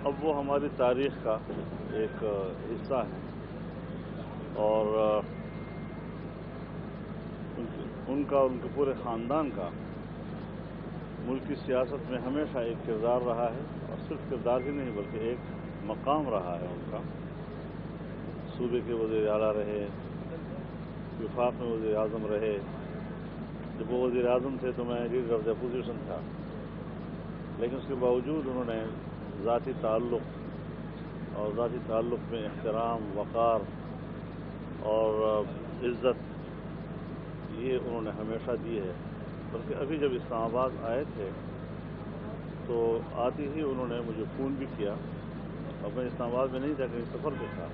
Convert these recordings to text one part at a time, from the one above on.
اب وہ ہماری تاریخ کا ایک حصہ ہیں اور ان کے پورے خاندان کا ملک کی سیاست میں ہمیشہ ایک کردار رہا ہے، اور صرف کردار ہی نہیں بلکہ ایک مقام رہا ہے ان کا۔ صوبے کے وزیر اعلیٰ رہے، وفاق میں وزیر اعظم رہے۔ جب وہ وزیر اعظم تھے تو میں لیڈر آف دی اپوزیشن تھا، لیکن اس کے باوجود انہوں نے ذاتی تعلق میں احترام، وقار اور عزت یہ انہوں نے ہمیشہ دی ہے۔ بلکہ ابھی جب اسلام آباد آئے تھے تو آتے ہی انہوں نے مجھے فون بھی کیا، اور میں اسلام آباد میں نہیں تھا، کہیں سفر پہ تھا،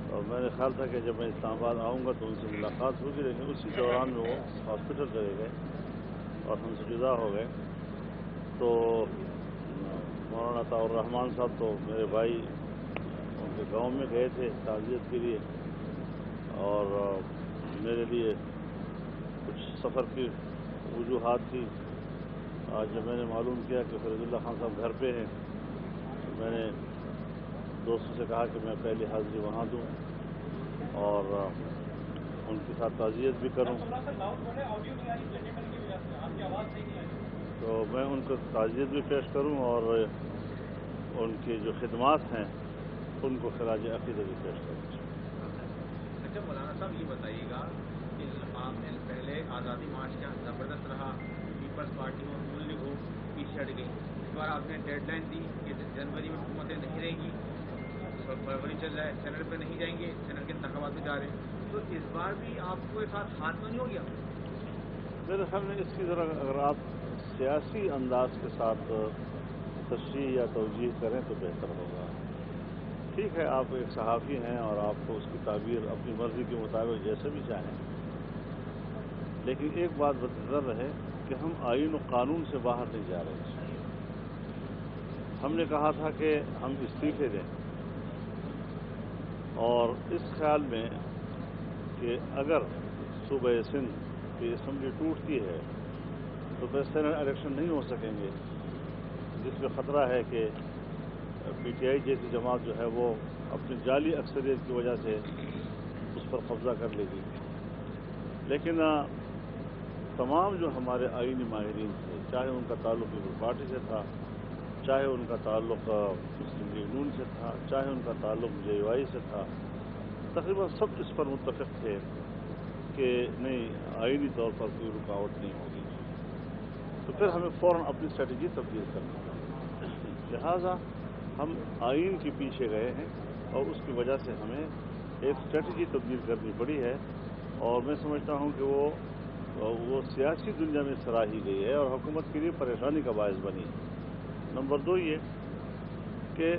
اور میں نے خیال تھا کہ جب میں اسلام آباد آؤں گا تو ان سے ملاقات ہوگی، لیکن اسی دوران میں وہ ہاسپٹل چلے گئے اور ہم سے جدا ہو گئے۔ تو مولانا عطاء الرحمان صاحب تو میرے بھائی ان کے گاؤں میں گئے تھے تعزیت کے لیے، اور میرے لیے کچھ سفر کی وجوہات تھی۔ آج جب میں نے معلوم کیا کہ فرید اللہ خان صاحب گھر پہ ہیں تو میں نے دوستوں سے کہا کہ میں پہلی حاضری وہاں دوں اور ان کے ساتھ تعزیت بھی کروں۔ تو میں ان کو تعزیت بھی پیش کروں اور ان کی جو خدمات ہیں ان کو خراج عقیدت بھی پیش کروں۔ اچھا مولانا صاحب یہ بتائیے گا کہ آپ نے پہلے آزادی مارچ کا زبردست رہا، پیپلز پارٹی ہو، نون لیگ ہو، پیچھے ہٹ گئی۔ اس بار آپ نے ڈیڈ لائن دی کہ جنوری میں حکومتیں نہیں رہیں گی، فروری چل رہا ہے، سینٹ پہ نہیں جائیں گے، سینٹ کے انتخابات میں جا رہے ہیں، تو اس بار بھی آپ کو ایک ہاتھ تو نہیں ہو گیا؟ میرے خیال میں اس کی ذرا اگر آپ سیاسی انداز کے ساتھ تشریح یا توجیہ کریں تو بہتر ہوگا۔ ٹھیک ہے، آپ ایک صحافی ہیں اور آپ کو اس کی تعبیر اپنی مرضی کے مطابق جیسے بھی چاہیں، لیکن ایک بات بدنظر رہے کہ ہم آئین و قانون سے باہر نہیں جا رہے ہیں۔ ہم نے کہا تھا کہ ہم استعفے دیں، اور اس خیال میں کہ اگر صوبہ سندھ کی اسمبلی ٹوٹتی ہے تو پھر سینٹ الیکشن نہیں ہو سکیں گے، جس میں خطرہ ہے کہ پی ٹی آئی جیسی جماعت جو ہے وہ اپنی جعلی اکثریت کی وجہ سے اس پر قبضہ کر لے گی۔ لیکن تمام جو ہمارے آئینی ماہرین تھے، چاہے ان کا تعلق لیبر پارٹی سے تھا، چاہے ان کا تعلق مسلم لیگ نون سے تھا، چاہے ان کا تعلق جے یو آئی سے تھا، تقریباً سب اس پر متفق تھے کہ نہیں، آئینی طور پر کوئی رکاوٹ نہیں ہوگی۔ تو پھر ہمیں فوراً اپنی اسٹریٹجی تبدیل کرنی پڑی، لہذا ہم آئین کے پیچھے گئے ہیں اور اس کی وجہ سے ہمیں ایک اسٹریٹجی تبدیل کرنی پڑی ہے، اور میں سمجھتا ہوں کہ وہ سیاسی دنیا میں سراہی گئی ہے اور حکومت کے لیے پریشانی کا باعث بنی ہے۔ نمبر 2 یہ کہ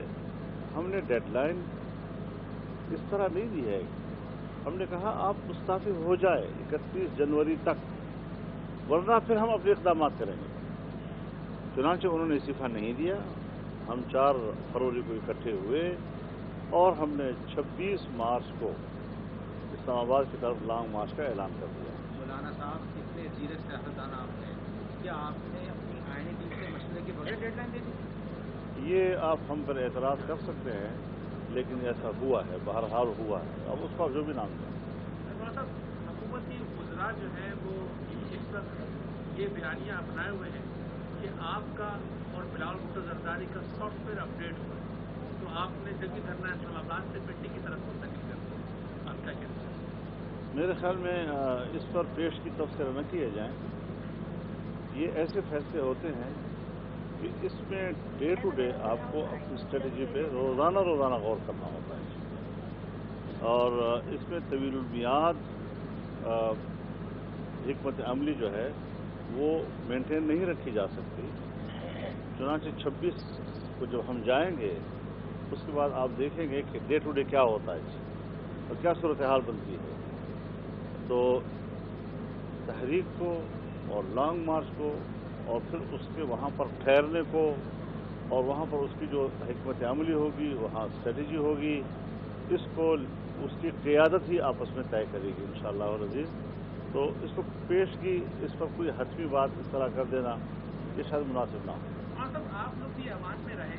ہم نے ڈیڈ لائن اس طرح نہیں دی ہے، ہم نے کہا آپ مستعفی ہو جائے 31 جنوری تک، ورنہ پھر ہم اپنے اقدامات کریں گے۔ چنانچہ انہوں نے استعفیٰ نہیں دیا، ہم 4 فروری کو اکٹھے ہوئے اور ہم نے 26 مارچ کو اسلام آباد کی طرف لانگ مارچ کا اعلان کر دیا۔ مولانا صاحب اتنے زیر سیاستدان آپ ہیں، کیا آپ نے اپنی آئینی ٹیم سے مشورے کے بغیر ڈیڈ لائن دے دی؟ یہ آپ ہم پر اعتراض کر سکتے ہیں، لیکن ایسا ہوا ہے، بہرحال ہوا ہے، اب اس کو آپ جو بھی نام دیں۔ مولانا صاحب حکومتی وزراء جو ہیں وہ اس وقت یہ بیانیہ اپنائے ہوئے ہیں کہ آپ کا اور بلاول بھٹو زرداری کا سافٹ ویئر اپڈیٹ ہوا ہے، تو آپ نے جنگی دھرنا اسلام آباد سے پنڈی کی طرف منتقل کر دیا، آپ کیا کہتے ہیں؟ میرے خیال میں اس پر پیش کی تبصرہ نہ کیے جائیں۔ یہ ایسے فیصلے ہوتے ہیں کہ اس میں ڈے ٹو ڈے آپ کو اپنی اسٹریٹجی پہ روزانہ غور کرنا ہوتا ہے، اور اس میں طویل المیعاد حکمت عملی جو ہے وہ مینٹین نہیں رکھی جا سکتی۔ چنانچہ 26 کو جب ہم جائیں گے اس کے بعد آپ دیکھیں گے کہ ڈے ٹو ڈے کیا ہوتا ہے اور کیا صورتحال بنتی ہے۔ تو تحریک کو اور لانگ مارچ کو اور پھر اس کے وہاں پر ٹھہرنے کو اور وہاں پر اس کی جو حکمت عملی ہوگی، وہاں اسٹریٹجی ہوگی، اس کی قیادت ہی آپس میں طے کرے گی انشاءاللہ العزیز۔ تو اس کو پیشگی، اس پر کوئی حتمی بات اس طرح کر دینا یہ شاید مناسب نہ ہو۔ ہاں صاحب، آپ لوگ بھی ایوان میں رہے،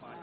5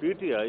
PTI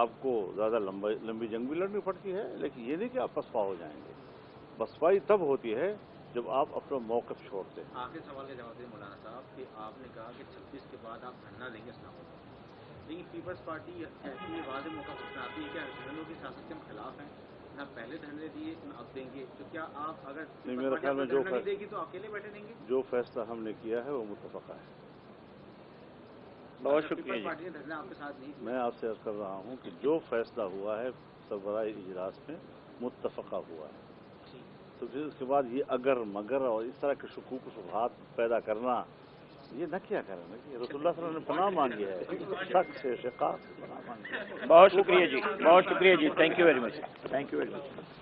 آپ کو زیادہ لمبی جنگ بھی لڑنی پڑتی ہے، لیکن یہ نہیں کہ آپ پسپا ہو جائیں گے. پسپائی تب ہوتی ہے جب آپ اپنا موقف چھوڑتے ہیں. آخری سوال کا جواب دیں مولانا صاحب کہ آپ نے کہا کہ 26 کے بعد آپ دھرنا دیں گے اسلام آباد، لیکن پیپلز پارٹی کہتی ہے واضح موقع اپناتی ہے کہ دھرنوں کی سیاست کے ہم خلاف ہیں، نہ پہلے دھرنے دیے نہ اب دیں گے. تو کیا آپ اگر میرے خیال میں دھرنا نہیں دے گی تو اکیلے بیٹھے دیں گے؟ جو فیصلہ ہم نے کیا ہے وہ متفقہ ہے. بہت شکریہ پیپلز پارٹی نے دھرنا آپ کے ساتھ نہیں کیا. میں آپ سے عرض کر رہا ہوں کہ جو فیصلہ ہوا ہے سربراہ اجلاس میں متفقہ ہوا ہے. تو پھر اس کے بعد یہ اگر مگر اور اس طرح کے شکوک و شبہات پیدا کرنا یہ نہ کیا کریں نا کہ رسول اللہ صلی اللہ علیہ وسلم نے پناہ مانگی ہے، شک سے شقاق سے پناہ مانگی ہے. بہت شکریہ جی، بہت شکریہ جی، thank you very much, thank you very much.